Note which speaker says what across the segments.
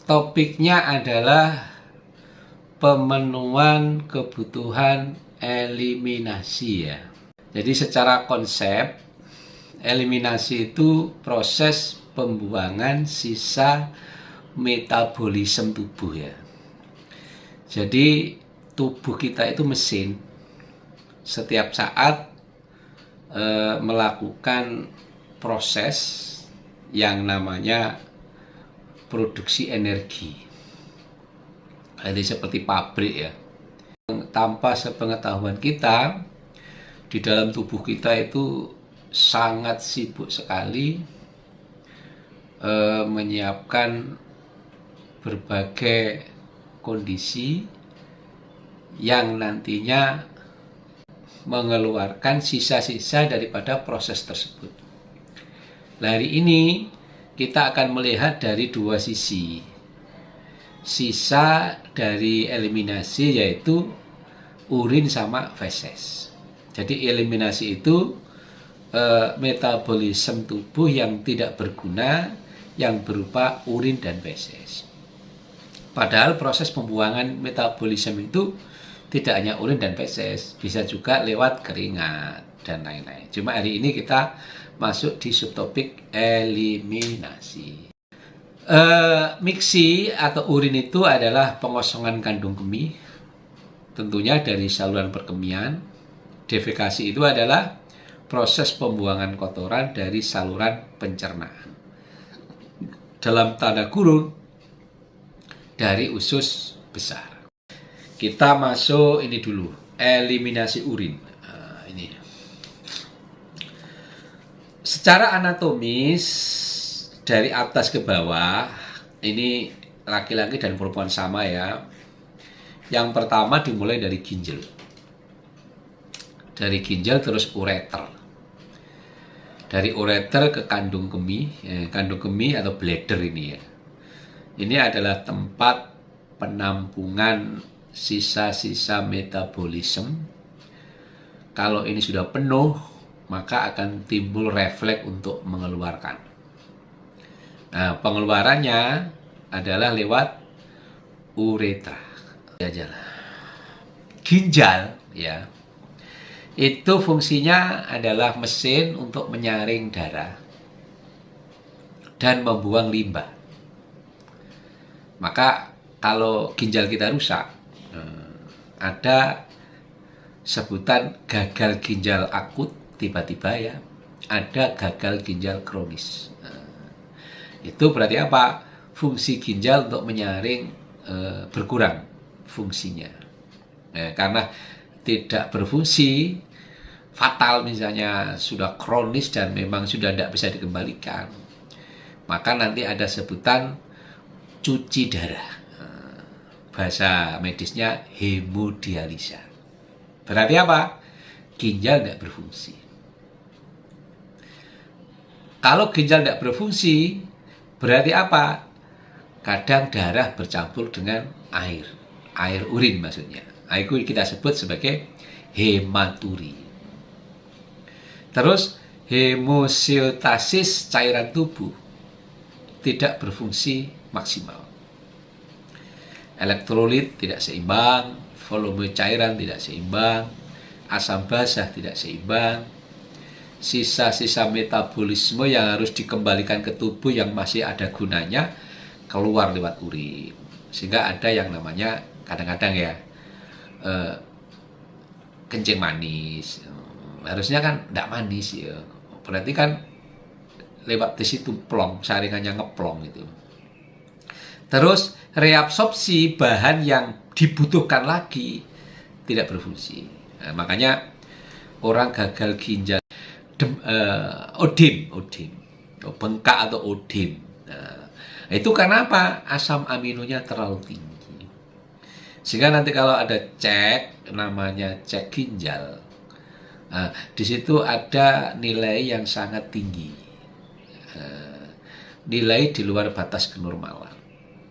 Speaker 1: Topiknya adalah pemenuhan kebutuhan eliminasi ya. Jadi secara konsep, eliminasi itu proses pembuangan sisa metabolisme tubuh ya. Jadi tubuh kita itu mesin, setiap saat melakukan proses yang namanya produksi energi. Jadi seperti pabrik ya. Tanpa sepengetahuan kita, di dalam tubuh kita itu sangat sibuk sekali menyiapkan berbagai kondisi yang nantinya mengeluarkan sisa-sisa daripada proses tersebut. Hari ini kita akan melihat dari dua sisi. Sisa dari eliminasi yaitu urin sama feses. Jadi eliminasi itu metabolisme tubuh yang tidak berguna yang berupa urin dan feses. Padahal proses pembuangan metabolisme itu tidak hanya urin dan feses, bisa juga lewat keringat dan lain-lain. Cuma hari ini kita masuk di subtopik eliminasi. Miksi atau urin itu adalah pengosongan kandung kemih, tentunya dari saluran perkemihan. Defekasi itu adalah proses pembuangan kotoran dari saluran pencernaan. Dalam tanda kurung, dari usus besar. Kita masuk ini dulu, eliminasi urin. Ini. Secara anatomis dari atas ke bawah, ini laki-laki dan perempuan sama ya. Yang pertama dimulai dari ginjal. Dari ginjal terus ureter. Dari ureter ke kandung kemih, kandung kemih atau bladder ini ya. Ini adalah tempat penampungan sisa-sisa metabolisme. Kalau ini sudah penuh, maka akan timbul refleks untuk mengeluarkan. Nah, pengeluarannya adalah lewat uretra. Ginjal ya. Itu fungsinya adalah mesin untuk menyaring darah dan membuang limbah. Maka kalau ginjal kita rusak, ada sebutan gagal ginjal akut tiba-tiba ya, ada gagal ginjal kronis. Itu berarti apa? Fungsi ginjal untuk menyaring berkurang fungsinya. Karena tidak berfungsi, fatal misalnya sudah kronis dan memang sudah tidak bisa dikembalikan, maka nanti ada sebutan cuci darah. Bahasa medisnya hemodialisa. Berarti apa? Ginjal tidak berfungsi. Kalau ginjal tidak berfungsi, berarti apa? Kadang darah bercampur dengan air. Air urin maksudnya. Itu kita sebut sebagai hematuri. Terus hemosiostasis cairan tubuh tidak berfungsi maksimal. Elektrolit tidak seimbang, volume cairan tidak seimbang, asam basah tidak seimbang, sisa-sisa metabolisme yang harus dikembalikan ke tubuh yang masih ada gunanya keluar lewat urin. Sehingga ada yang namanya kadang-kadang ya kencing manis. Harusnya kan tidak manis ya. Berarti kan lewat di situ plong, saringannya ngeplong gitu. Terus reabsorpsi bahan yang dibutuhkan lagi tidak berfungsi. Nah, makanya orang gagal ginjal, odem, bengkak atau odem. Nah, itu karena apa? Asam aminonya terlalu tinggi. Sehingga nanti kalau ada cek, namanya cek ginjal, nah, di situ ada nilai yang sangat tinggi, nilai di luar batas kenormalan.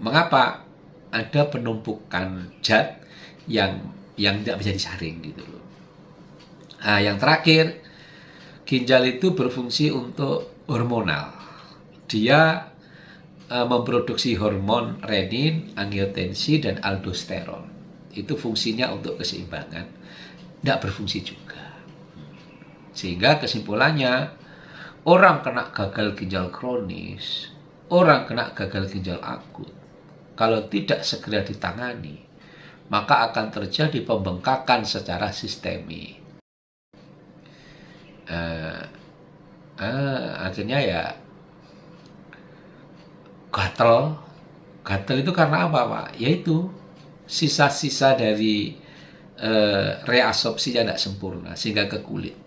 Speaker 1: Mengapa? Ada penumpukan zat yang tidak bisa disaring gitu loh. Nah, yang terakhir, ginjal itu berfungsi untuk hormonal. Dia memproduksi hormon renin, angiotensin, dan aldosteron. Itu fungsinya untuk keseimbangan. Tidak berfungsi juga. Sehingga kesimpulannya, orang kena gagal ginjal kronis, orang kena gagal ginjal akut, kalau tidak segera ditangani, maka akan terjadi pembengkakan secara sistemik. Akhirnya ya gatel. Gatel itu karena apa, Pak? Yaitu sisa-sisa dari reabsorpsinya tidak sempurna sehingga ke kulit.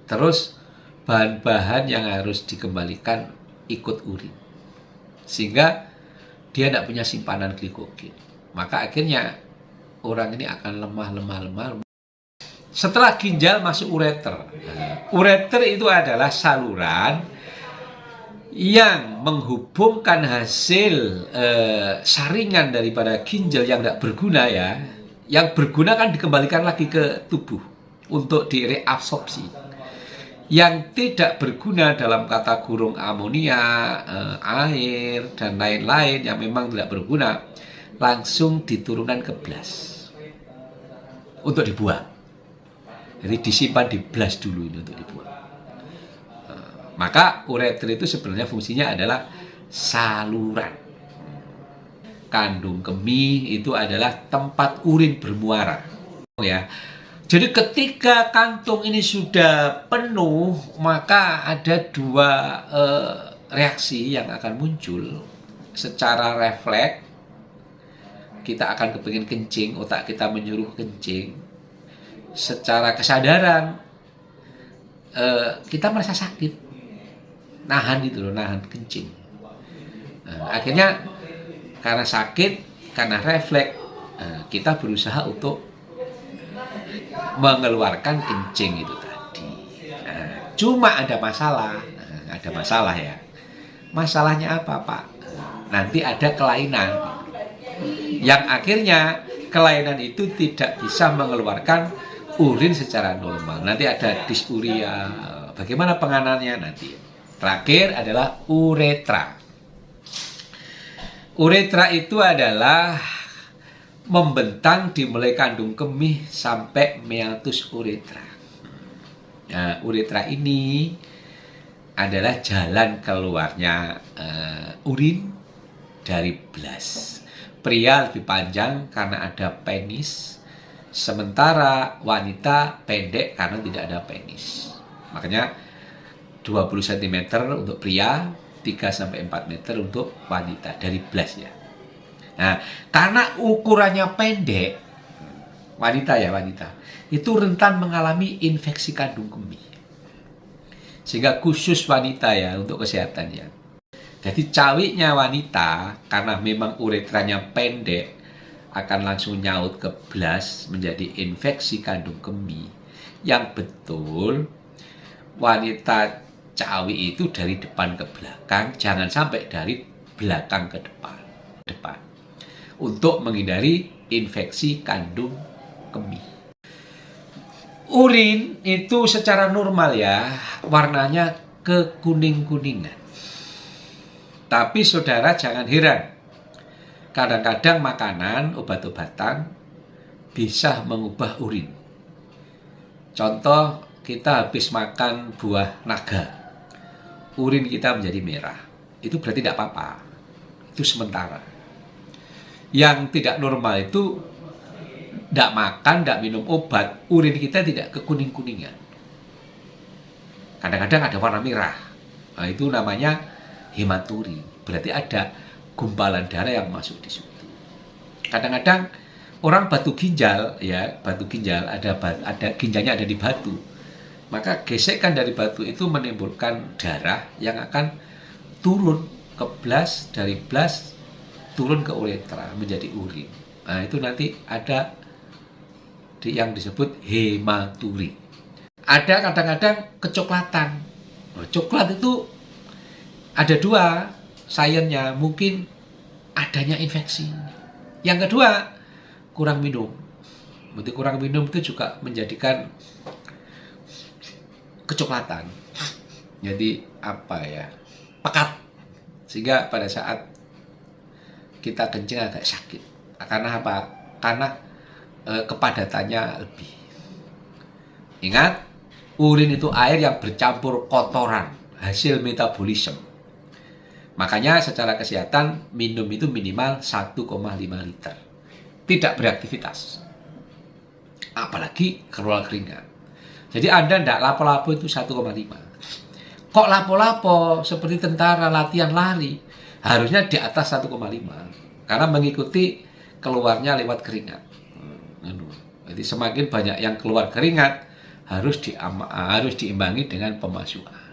Speaker 1: Terus bahan-bahan yang harus dikembalikan ikut urin, sehingga dia tidak punya simpanan glikogen. Maka akhirnya orang ini akan lemah. Setelah ginjal masuk ureter. Ureter itu adalah saluran yang menghubungkan hasil saringan daripada ginjal yang tidak berguna ya. Yang berguna kan dikembalikan lagi ke tubuh untuk direabsorpsi. Yang tidak berguna dalam kata kurung amonia, air, dan lain-lain yang memang tidak berguna, langsung diturunkan ke blas untuk dibuang. Jadi disimpan di blas dulu ini untuk dibuang. Maka ureter itu sebenarnya fungsinya adalah saluran. Kandung kemih itu adalah tempat urin bermuara. Ya. Jadi ketika kantung ini sudah penuh, maka ada dua reaksi yang akan muncul. Secara refleks, kita akan kepingin kencing, otak kita menyuruh kencing. Secara kesadaran, kita merasa sakit. Nahan itu loh, nahan kencing. Akhirnya karena sakit, karena refleks, kita berusaha untuk mengeluarkan kencing itu tadi. Cuma ada masalah ya. Masalahnya apa, Pak? Nanti ada kelainan yang akhirnya kelainan itu tidak bisa mengeluarkan urin secara normal. Nanti ada disuria. Bagaimana penanganannya nanti? Terakhir adalah uretra. Uretra itu adalah membentang dimulai kandung kemih sampai meatus uretra. Nah, uretra ini adalah jalan keluarnya urin dari blas. Pria lebih panjang karena ada penis, sementara wanita pendek karena tidak ada penis. Makanya 20 cm untuk pria, 3-4 meter untuk wanita dari blas ya. Nah, karena ukurannya pendek, wanita, itu rentan mengalami infeksi kandung kemih. Sehingga khusus wanita ya untuk kesehatan ya. Jadi cawiknya wanita karena memang uretranya pendek akan langsung nyaut ke blas menjadi infeksi kandung kemih. Yang betul wanita cawi itu dari depan ke belakang, jangan sampai dari belakang ke depan. Untuk menghindari infeksi kandung kemih. Urin itu secara normal ya, warnanya kekuning-kuningan. Tapi saudara jangan heran. Kadang-kadang makanan, obat-obatan bisa mengubah urin. Contoh, kita habis makan buah naga. Urin kita menjadi merah. Itu berarti tidak apa-apa. Itu sementara. Yang tidak normal itu tidak makan, tidak minum obat, urin kita tidak kekuning-kuningan. Kadang-kadang ada warna merah. Nah, itu namanya hematuri. Berarti ada gumpalan darah yang masuk di situ. Kadang-kadang orang batu ginjal, ada ginjalnya ada di batu. Maka gesekan dari batu itu menimbulkan darah yang akan turun ke blas, dari blas turun ke uretra menjadi urin. Nah, itu nanti ada yang disebut hematuri. Ada kadang-kadang kecoklatan. Coklat itu ada dua sainsnya, mungkin adanya infeksi. Yang kedua, kurang minum. Berarti kurang minum itu juga menjadikan kecoklatan. Jadi apa ya, pekat, sehingga pada saat kita kencing agak sakit. Karena apa? Karena kepadatannya lebih. Ingat, urin itu air yang bercampur kotoran, hasil metabolisme. Makanya secara kesehatan minum itu minimal 1,5 liter. Tidak beraktivitas. Apalagi keluar keringat. Jadi Anda tidak lapo-lapo itu 1,5. Kok lapo-lapo seperti tentara latihan lari? Harusnya di atas 1,5. Karena mengikuti keluarnya lewat keringat. Jadi semakin banyak yang keluar keringat, harus diimbangi dengan pemasukan.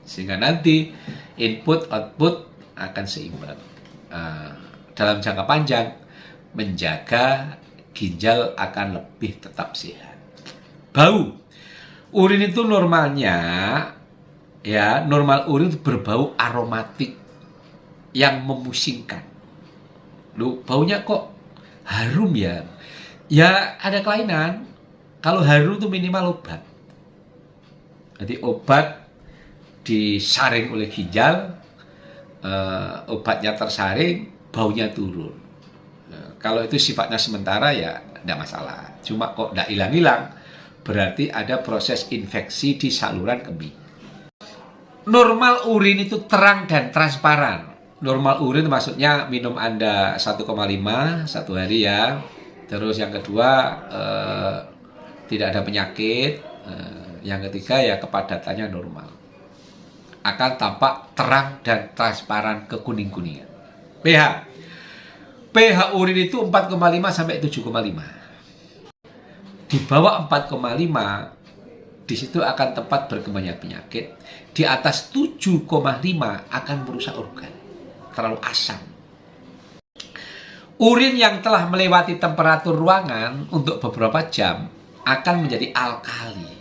Speaker 1: Sehingga nanti input output akan seimbang. Dalam jangka panjang menjaga ginjal akan lebih tetap sehat. Bau. Urin itu normalnya ya, normal urin itu berbau aromatik yang memusingkan. Loh, baunya kok harum ya? Ya ada kelainan. Kalau harum itu minimal obat. Jadi obat disaring oleh ginjal, obatnya tersaring, baunya turun. Kalau itu sifatnya sementara ya tidak masalah. Cuma kok tidak hilang-hilang, berarti ada proses infeksi di saluran kemih. Normal urin itu terang dan transparan. Normal urin maksudnya minum Anda 1,5 satu hari ya. Terus yang kedua tidak ada penyakit. Yang ketiga ya kepadatannya normal. Akan tampak terang dan transparan kekuning-kuningan. pH urin itu 4,5 sampai 7,5. Di bawah 4,5 di situ akan tempat berkembangnya penyakit. Di atas 7,5 akan merusak organ. Terlalu asam. Urin yang telah melewati temperatur ruangan untuk beberapa jam akan menjadi alkali.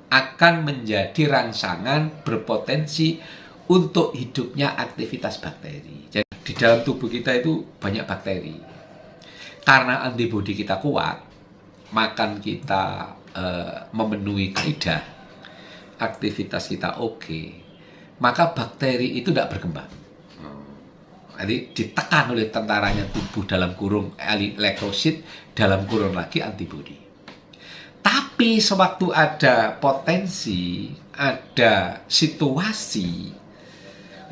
Speaker 1: Akan menjadi rangsangan berpotensi untuk hidupnya aktivitas bakteri. Jadi di dalam tubuh kita itu banyak bakteri. Karena antibodi kita kuat, makan kita memenuhi kaidah, aktivitas kita oke, maka bakteri itu tidak berkembang. Jadi ditekan oleh tentaranya tubuh dalam kurung elektrosit, dalam kurung lagi antibodi. Tapi sewaktu ada potensi, ada situasi,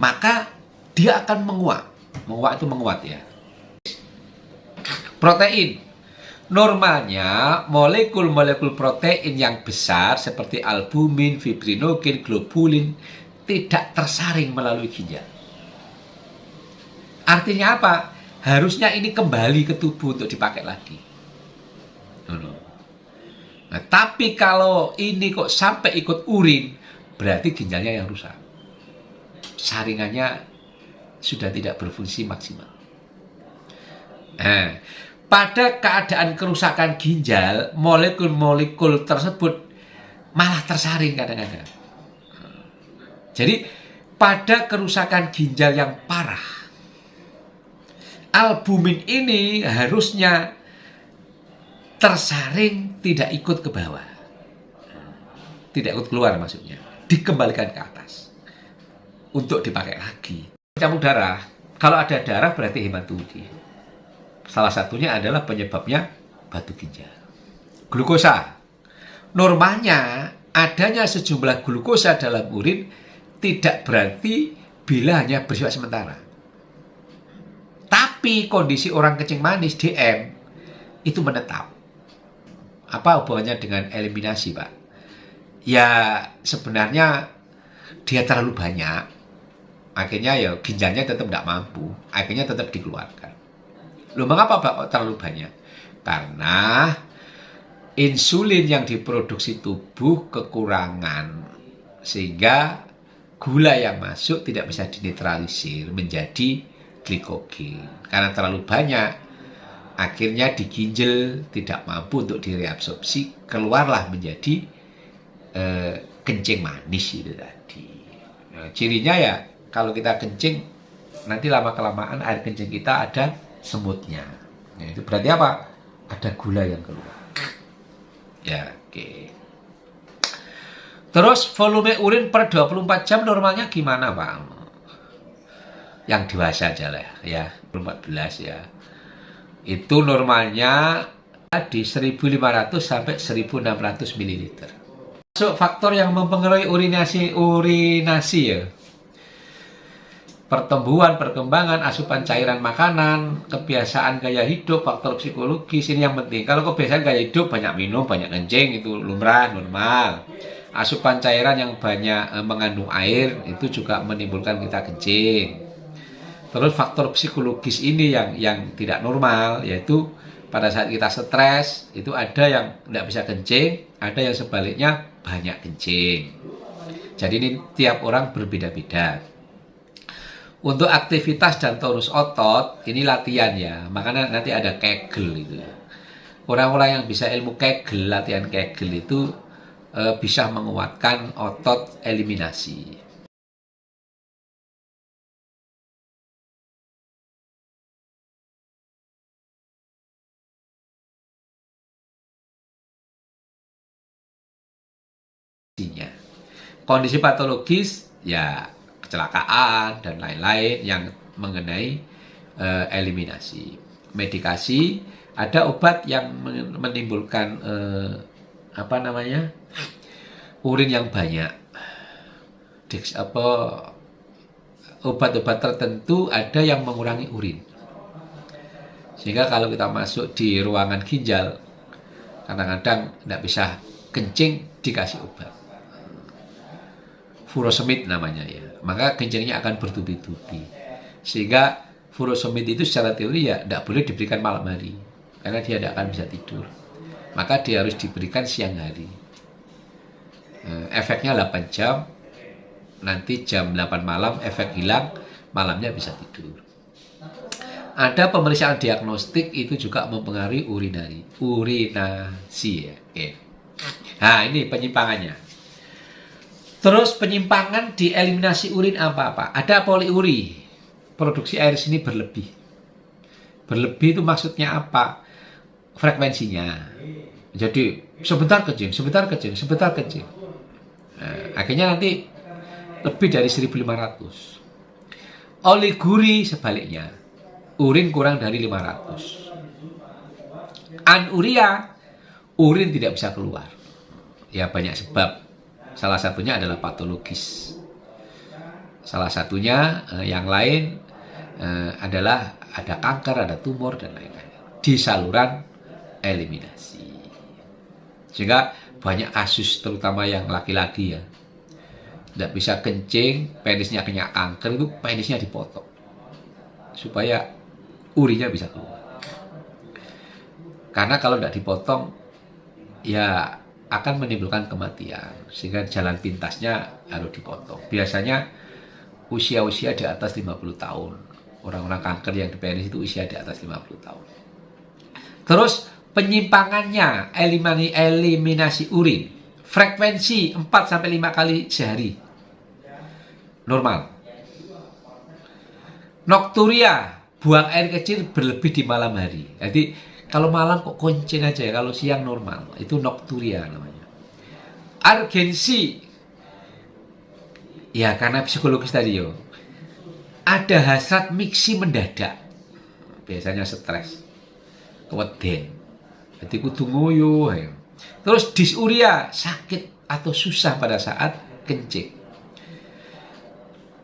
Speaker 1: maka dia akan menguat. Menguat itu menguat ya. Protein. Normalnya molekul-molekul protein yang besar seperti albumin, fibrinogen, globulin tidak tersaring melalui ginjal. Artinya apa? Harusnya ini kembali ke tubuh untuk dipakai lagi. Nah, tapi kalau ini kok sampai ikut urin, berarti ginjalnya yang rusak. Saringannya sudah tidak berfungsi maksimal. Nah, pada keadaan kerusakan ginjal, molekul-molekul tersebut malah tersaring kadang-kadang. Jadi, pada kerusakan ginjal yang parah, albumin ini harusnya tersaring, tidak ikut ke bawah. Tidak ikut keluar maksudnya. Dikembalikan ke atas. Untuk dipakai lagi. Campur darah. Kalau ada darah berarti hematuri. Salah satunya adalah penyebabnya batu ginjal. Glukosa. Normalnya adanya sejumlah glukosa dalam urin tidak berarti bila hanya bersifat sementara. Tapi kondisi orang kencing manis DM itu menetap. Apa hubungannya dengan eliminasi, Pak? Ya sebenarnya dia terlalu banyak. Akhirnya ya ginjalnya tetap tidak mampu. Akhirnya tetap dikeluarkan. Loh, mengapa Pak terlalu banyak? Karena insulin yang diproduksi tubuh kekurangan. Sehingga gula yang masuk tidak bisa dinetralisir menjadi glikogen. Karena terlalu banyak, akhirnya di ginjal tidak mampu untuk direabsorpsi, keluarlah menjadi kencing manis itu tadi. Nah, cirinya ya kalau kita kencing, nanti lama-kelamaan air kencing kita ada semutnya. Nah, itu berarti apa? Ada gula yang keluar. Ya, oke. Terus volume urin per 24 jam normalnya gimana, Pak? Yang dewasa aja lah ya, 14 ya. Itu normalnya di 1500 sampai 1600 ml. Masuk faktor yang mempengaruhi urinasi ya. Pertumbuhan, perkembangan, asupan cairan makanan, kebiasaan gaya hidup, faktor psikologis ini yang penting. Kalau kebiasaan gaya hidup banyak minum, banyak kencing itu lumrah, normal. Asupan cairan yang banyak mengandung air itu juga menimbulkan kita kencing. Terus faktor psikologis ini yang tidak normal, yaitu pada saat kita stres itu ada yang tidak bisa kencing, ada yang sebaliknya banyak kencing. Jadi ini tiap orang berbeda-beda. Untuk aktivitas dan tonus otot, ini latihan ya. Makanya nanti ada Kegel itu. Orang-orang yang bisa ilmu Kegel, latihan Kegel itu bisa menguatkan otot eliminasi. Kondisi patologis ya kecelakaan dan lain-lain yang mengenai eliminasi. Medikasi, ada obat yang menimbulkan urin yang banyak. Obat-obat tertentu ada yang mengurangi urin. Sehingga kalau kita masuk di ruangan ginjal, kadang-kadang tidak bisa kencing, dikasih obat. Furosemid namanya ya, maka kencingnya akan bertubi-tubi. Sehingga furosemid itu secara teori ya tidak boleh diberikan malam hari, karena dia tidak akan bisa tidur. Maka dia harus diberikan siang hari. Efeknya 8 jam, nanti jam 8 malam efek hilang, malamnya bisa tidur. Ada pemeriksaan diagnostik itu juga mempengaruhi urinasi ya. Oke. Nah ini penyimpangannya. Terus penyimpangan di eliminasi urin apa-apa? Ada poliuri. Produksi air sini berlebih. Berlebih itu maksudnya apa? Frekuensinya. Jadi sebentar kencing. Nah, akhirnya nanti lebih dari 1500. Oliguri sebaliknya. Urin kurang dari 500. Anuria, urin tidak bisa keluar. Ya banyak sebab. Salah satunya adalah patologis. Salah satunya yang lain adalah ada kanker, ada tumor dan lain-lain di saluran eliminasi. Sehingga banyak kasus terutama yang laki-laki ya, tidak bisa kencing, penisnya kena kanker, itu penisnya dipotong supaya urinnya bisa keluar. Karena kalau tidak dipotong ya akan menimbulkan kematian, sehingga jalan pintasnya harus dipotong. Biasanya usia-usia di atas 50 tahun. Orang-orang kanker yang di penis itu usia di atas 50 tahun. Terus penyimpangannya, eliminasi urin. Frekuensi 4-5 kali sehari. Normal. Nokturia, buang air kecil berlebih di malam hari. Jadi kalau malam kok kencing aja ya, kalau siang normal. Itu nokturia namanya. Urgensi. Ya karena psikologis tadi yo. Ada hasrat miksi mendadak. Biasanya stres. Keweden. Jadi kudu ngoyo. Terus disuria, sakit atau susah pada saat kencing.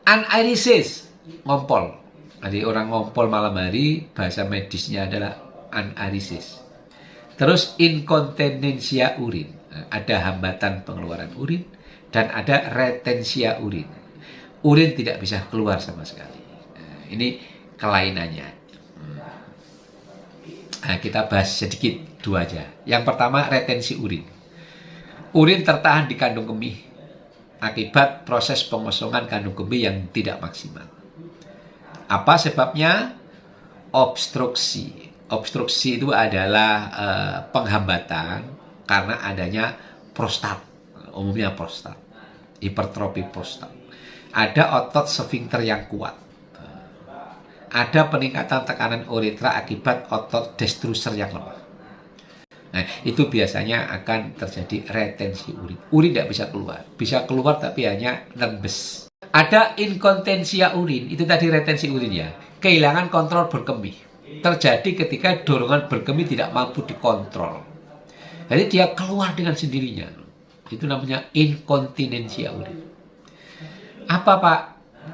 Speaker 1: Anairesis, ngompol. Jadi orang ngompol malam hari, bahasa medisnya adalah anairesis. Terus inkontinensia urin, ada hambatan pengeluaran urin dan ada retensia urin. Urin tidak bisa keluar sama sekali. Ini kelainannya. Nah, kita bahas sedikit dua aja. Yang pertama retensi urin. Urin tertahan di kandung kemih akibat proses pengosongan kandung kemih yang tidak maksimal. Apa sebabnya? Obstruksi. Obstruksi itu adalah penghambatan karena adanya prostat, umumnya prostat, hipertrofi prostat. Ada otot sfinkter yang kuat. Ada peningkatan tekanan uretra akibat otot destruser yang lemah. Nah, itu biasanya akan terjadi retensi urin. Urin tidak bisa keluar. Bisa keluar tapi hanya nembes. Ada inkontinensia urin, itu tadi retensi urin ya. Kehilangan kontrol berkemih. Terjadi ketika dorongan berkemih tidak mampu dikontrol. Jadi dia keluar dengan sendirinya. Itu namanya inkontinensia urin. Apa Pak?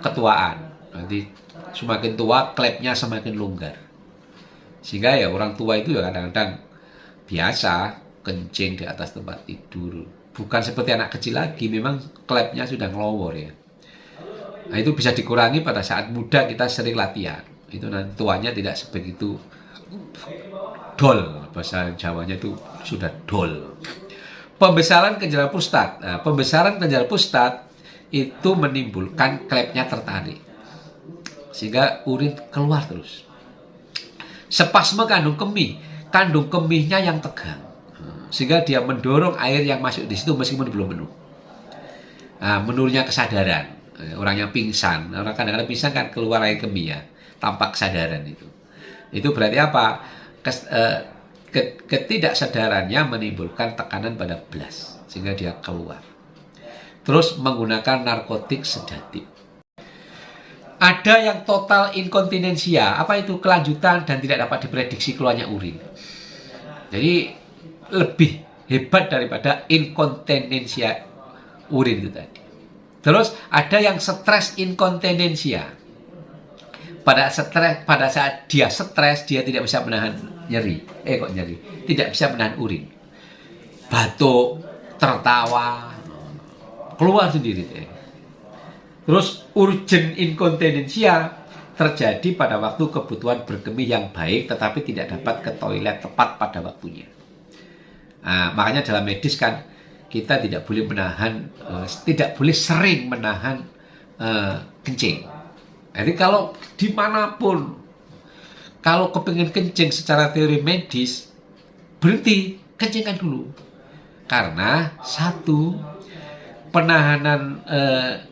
Speaker 1: Ketuaan. Nanti semakin tua, klepnya semakin longgar. Sehingga ya orang tua itu ya kadang-kadang biasa kencing di atas tempat tidur. Bukan seperti anak kecil lagi, memang klepnya sudah ngelowor ya. Nah, itu bisa dikurangi pada saat muda kita sering latihan. Itu nanti tuanya tidak sebegitu dol. Bahasa Jawanya itu sudah dol. Pembesaran kelenjar prostat. Nah, pembesaran kelenjar prostat itu menimbulkan klepnya tertarik. Sehingga urin keluar terus. Spasme kandung kemih. Kandung kemihnya yang tegang. Sehingga dia mendorong air yang masuk di situ meskipun belum penuh. Nah, menurunnya kesadaran. Orang yang pingsan, orang kadang-kadang pingsan kan keluar air kemih ya, tanpa kesadaran itu. Itu berarti apa? Ketidaksadarannya menimbulkan tekanan pada belas, sehingga dia keluar. Terus menggunakan narkotik sedatif. Ada yang total inkontinensia, apa itu? Kelanjutan dan tidak dapat diprediksi keluarnya urin. Jadi lebih hebat daripada inkontinensia urin itu tadi. Terus ada yang stres inkontinensia. Pada saat dia stres, dia tidak bisa menahan nyeri. Tidak bisa menahan urin. Batuk, tertawa, keluar sendiri. Terus urgent inkontinensia terjadi pada waktu kebutuhan berkemih yang baik tetapi tidak dapat ke toilet tepat pada waktunya. Nah, makanya dalam medis kan kita tidak boleh menahan, tidak boleh sering menahan kencing. Jadi kalau dimanapun, kalau kepingin kencing secara teori medis, berhenti, kencingkan dulu. Karena satu, penahanan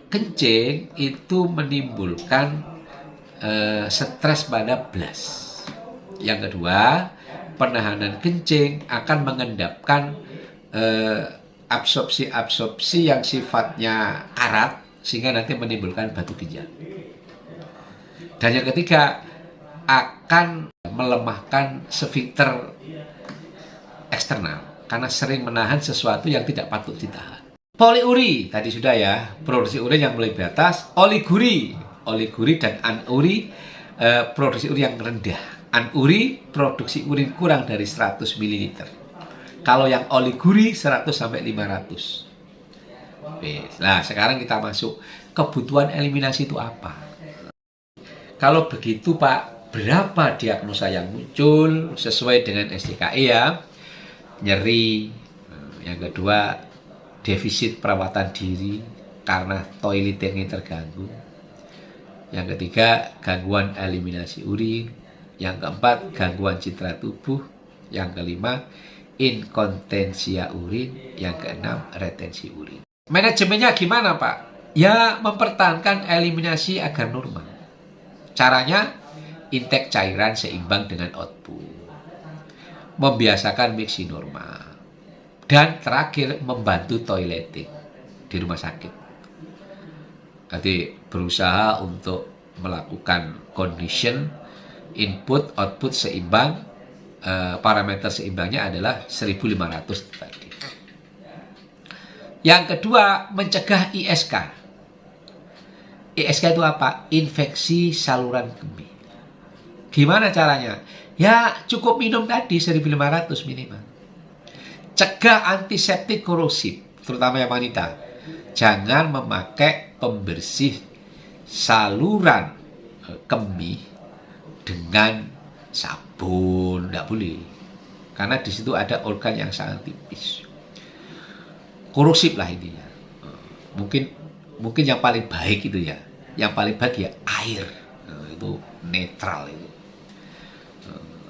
Speaker 1: kencing itu menimbulkan stres pada belas. Yang kedua, penahanan kencing akan mengendapkan absorpsi yang sifatnya karat sehingga nanti menimbulkan batu ginjal. Dan yang ketiga, akan melemahkan sfinkter eksternal karena sering menahan sesuatu yang tidak patut ditahan. Poliuri tadi sudah ya, produksi urin yang mulai batas. Oliguri dan anuri, produksi urin yang rendah. Anuri produksi urin kurang dari 100 ml. Kalau yang oliguri 100 sampai 500. Nah, sekarang kita masuk kebutuhan eliminasi itu apa? Kalau begitu Pak, berapa diagnosa yang muncul sesuai dengan SDKI ya? Nyeri, yang kedua defisit perawatan diri karena toiletnya terganggu. Yang ketiga, gangguan eliminasi urin. Yang keempat, gangguan citra tubuh. Yang kelima, inkontinensia urin. Yang keenam, retensi urin. Manajemennya gimana Pak? Ya, mempertahankan eliminasi agar normal. Caranya, intake cairan seimbang dengan output. Membiasakan mixing normal. Dan terakhir, membantu toileting di rumah sakit. Nanti berusaha untuk melakukan condition, input, output seimbang. Parameter seimbangnya adalah 1500 tadi. Yang kedua, mencegah ISK. ISK itu apa? Infeksi saluran kemih. Gimana caranya? Ya cukup minum tadi 1500 minimal. Cegah antiseptik korosif, terutama yang wanita. Jangan memakai pembersih saluran kemih dengan sabun, tidak boleh. Karena di situ ada organ yang sangat tipis. Korosif lah intinya. Mungkin yang paling baik itu ya. Yang paling baik ya air. Itu netral itu.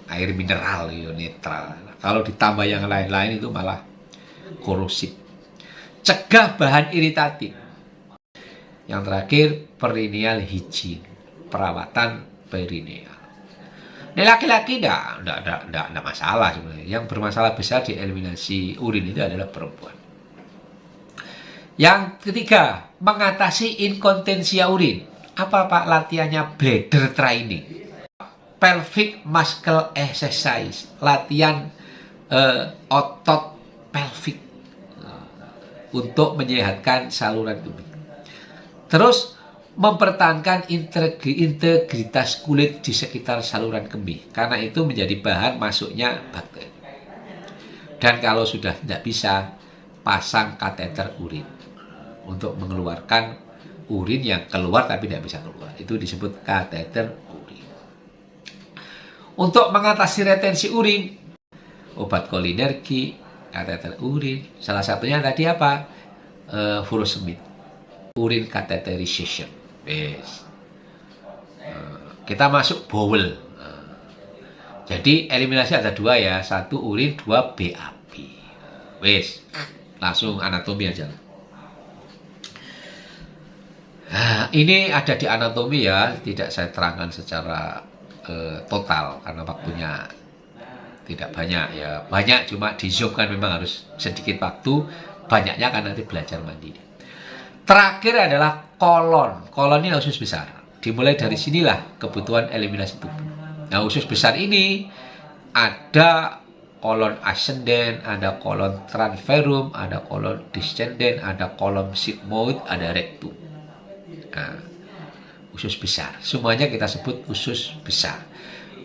Speaker 1: Air mineral itu netral. Kalau ditambah yang lain-lain itu malah korosif. Cegah bahan iritatif. Yang terakhir, perineal hygiene, perawatan perineal. Di laki-laki enggak masalah sebenarnya. Yang bermasalah besar di eliminasi urin itu adalah perempuan. Yang ketiga, mengatasi inkontinensia urin. Apa Pak latihannya? Bladder training. Pelvic muscle exercise. Latihan otot pelvic untuk menyehatkan saluran kemih. Terus mempertahankan integritas kulit di sekitar saluran kemih, karena itu menjadi bahan masuknya bakteri. Dan kalau sudah tidak bisa, pasang kateter urin untuk mengeluarkan urin yang keluar tapi tidak bisa keluar. Itu disebut kateter urin. Untuk mengatasi retensi urin, obat kolinergi, kateter urin. Salah satunya tadi apa? Furosemide, urin catheterization. Yes. Kita masuk bowel. Jadi eliminasi ada dua ya, satu urin, dua BAB. Wes, langsung anatomi aja. Nah, ini ada di anatomi ya, tidak saya terangkan secara total karena waktunya tidak banyak ya. Banyak cuma di Zoom kan memang harus sedikit waktu, banyaknya kan nanti belajar mandiri. Terakhir adalah kolon. Kolon ini usus besar. Dimulai dari sinilah kebutuhan eliminasi tubuh. Nah, usus besar ini ada kolon ascendent, ada kolon transferum, ada kolon descendent, ada kolon sigmoid, ada rectum. Nah, usus besar. Semuanya kita sebut usus besar.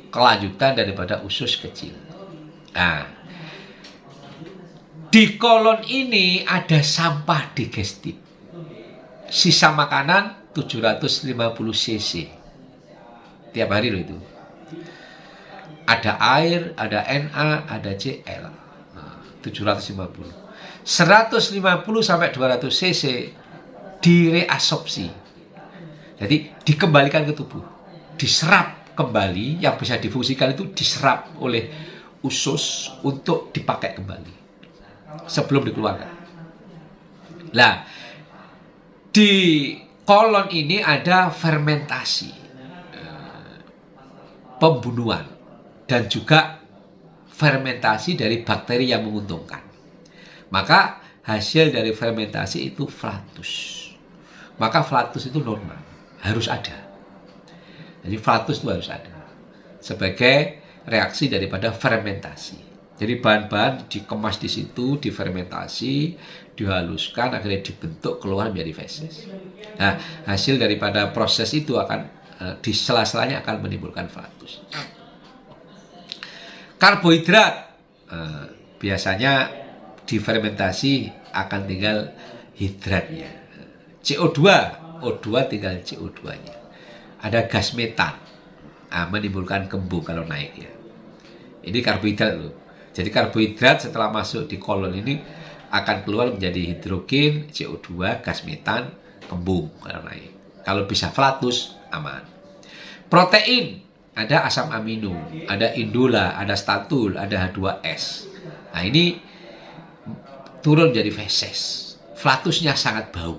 Speaker 1: Kelanjutan daripada usus kecil. Nah, di kolon ini ada sampah digestif. Sisa makanan 750 cc tiap hari loh itu. Ada air, ada Na, ada Cl. 750. 150 sampai 200 cc direabsorpsi. Jadi dikembalikan ke tubuh. Diserap kembali, yang bisa difungsikan itu diserap oleh usus untuk dipakai kembali sebelum dikeluarkan. Nah, di kolon ini ada fermentasi, pembunuhan, dan juga fermentasi dari bakteri yang menguntungkan. Maka hasil dari fermentasi itu flatus. Maka flatus itu normal, harus ada. Jadi flatus itu harus ada sebagai reaksi daripada fermentasi. Jadi bahan-bahan dikemas di situ, difermentasi, dihaluskan, akhirnya dibentuk keluar menjadi feses. Nah, hasil daripada proses itu akan di sela-selanya akan menimbulkan flatus. Karbohidrat biasanya difermentasi akan tinggal hidratnya. CO2, O2 tinggal CO2-nya. Ada gas metan, menimbulkan kembung kalau naik ya. Ini karbohidrat loh. Jadi karbohidrat setelah masuk di kolon ini akan keluar menjadi hidrogen, CO2, gas metan, kembung kalau naik. Kalau bisa flatus, aman. Protein, ada asam amino, ada indula, ada statul, ada H2S. Nah ini turun jadi feses. Flatusnya sangat bau.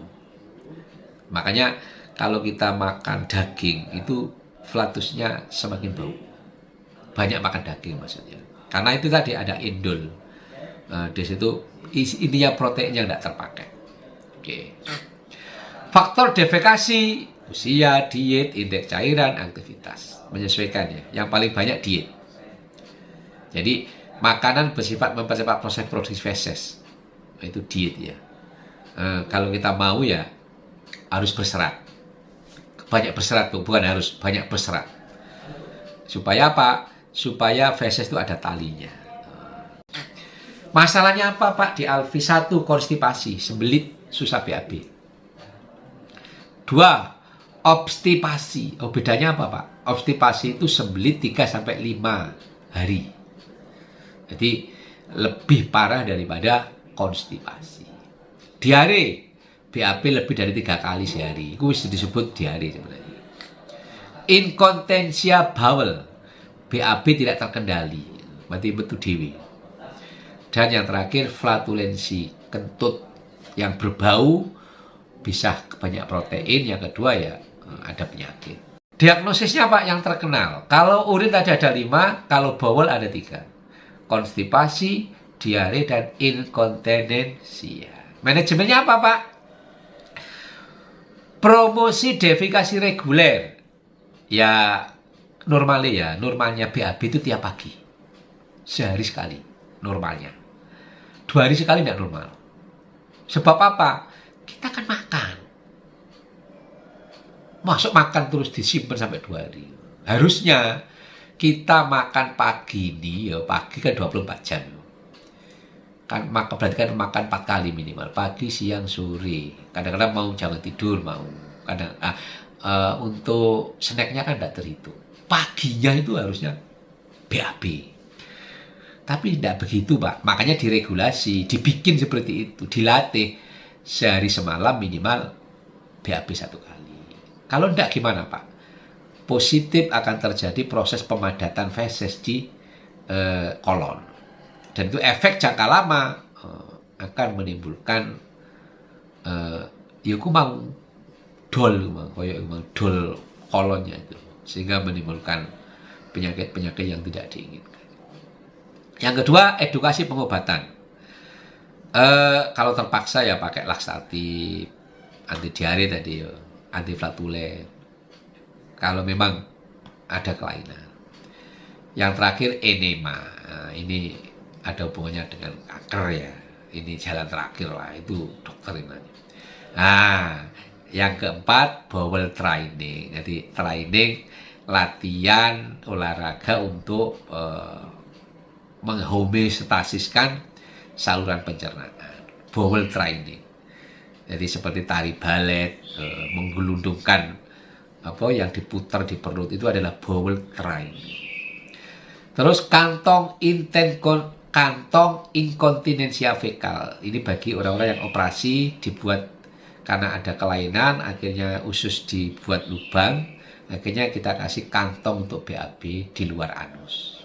Speaker 1: Makanya kalau kita makan daging itu flatusnya semakin bau. Banyak makan daging maksudnya. Karena itu tadi ada indol. Di situ intinya protein yang tidak terpakai. Oke. Faktor defekasi, usia, diet, indeks cairan, aktivitas. Menyesuaikan ya. Yang paling banyak diet. Jadi makanan bersifat mempercepat proses produksi feses. Itu diet ya. Kalau kita mau ya harus berserat. Banyak berserat tuh, bukan harus, banyak berserat. Supaya apa? Supaya feses itu ada talinya. Masalahnya apa Pak di Alfi? 1. Konstipasi, sembelit, susah BAB. 2. Obstipasi. Oh, bedanya apa Pak? Obstipasi itu sembelit 3-5 hari. Jadi lebih parah daripada konstipasi. Diare, BAB lebih dari 3 kali sehari. Itu disebut diare sebenarnya. Inkontinensia bowel, BAB tidak terkendali, berarti betul dewi. Dan yang terakhir flatulensi, kentut yang berbau, bisa banyak protein. Yang kedua ya ada penyakit. Diagnosisnya Pak yang terkenal. Kalau urin tadi ada 5, kalau bawel ada 3. Konstipasi, diare, dan inkontinensia. Manajemennya apa Pak? Promosi defekasi reguler. Ya normalnya BAB itu tiap pagi. Sehari sekali normalnya. 2 hari sekali tidak normal. Sebab apa? Kita kan makan. Masuk makan terus disimpan sampai 2 hari. Harusnya kita makan pagi ini, ya pagi kan 24 jam. Kan berarti kan makan 4 kali minimal. Pagi, siang, sore. Kadang-kadang mau jangan tidur, mau. Untuk snacknya kan tidak terhitung. Paginya itu harusnya BAB. Tapi tidak begitu Pak. Makanya diregulasi, dibikin seperti itu. Dilatih sehari semalam minimal BAB 1 kali. Kalau tidak gimana Pak? Positif akan terjadi proses pemadatan feses di kolon. Dan itu efek jangka lama akan menimbulkan mau dol kolonnya itu. Sehingga menimbulkan penyakit-penyakit yang tidak diinginkan. Yang kedua, edukasi pengobatan. Kalau terpaksa ya pakai laksatif, anti diare tadi ya. Antiflatulen kalau memang ada kelainan. Yang terakhir enema. Nah, ini ada hubungannya dengan kanker ya. Ini jalan terakhir lah, itu dokter ini. Nah, yang keempat bowel training. Jadi training latihan olahraga untuk menghomeostasiskan saluran pencernaan. Bowel training. Jadi seperti tari balet, menggelundungkan yang diputar di perut itu adalah bowel training. Terus kantong inkontinensia fekal. Ini bagi orang-orang yang operasi dibuat karena ada kelainan, akhirnya usus dibuat lubang, akhirnya kita kasih kantong untuk BAB di luar anus.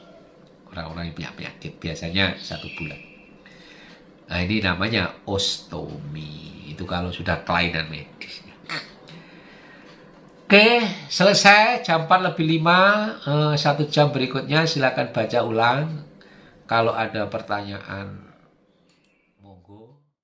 Speaker 1: Orang-orang yang punya penyakit biasanya 1 bulan. Nah ini namanya ostomi. Itu kalau sudah kelainan medis. Oke, selesai jam 4:05. 1 jam berikutnya silakan baca ulang. Kalau ada pertanyaan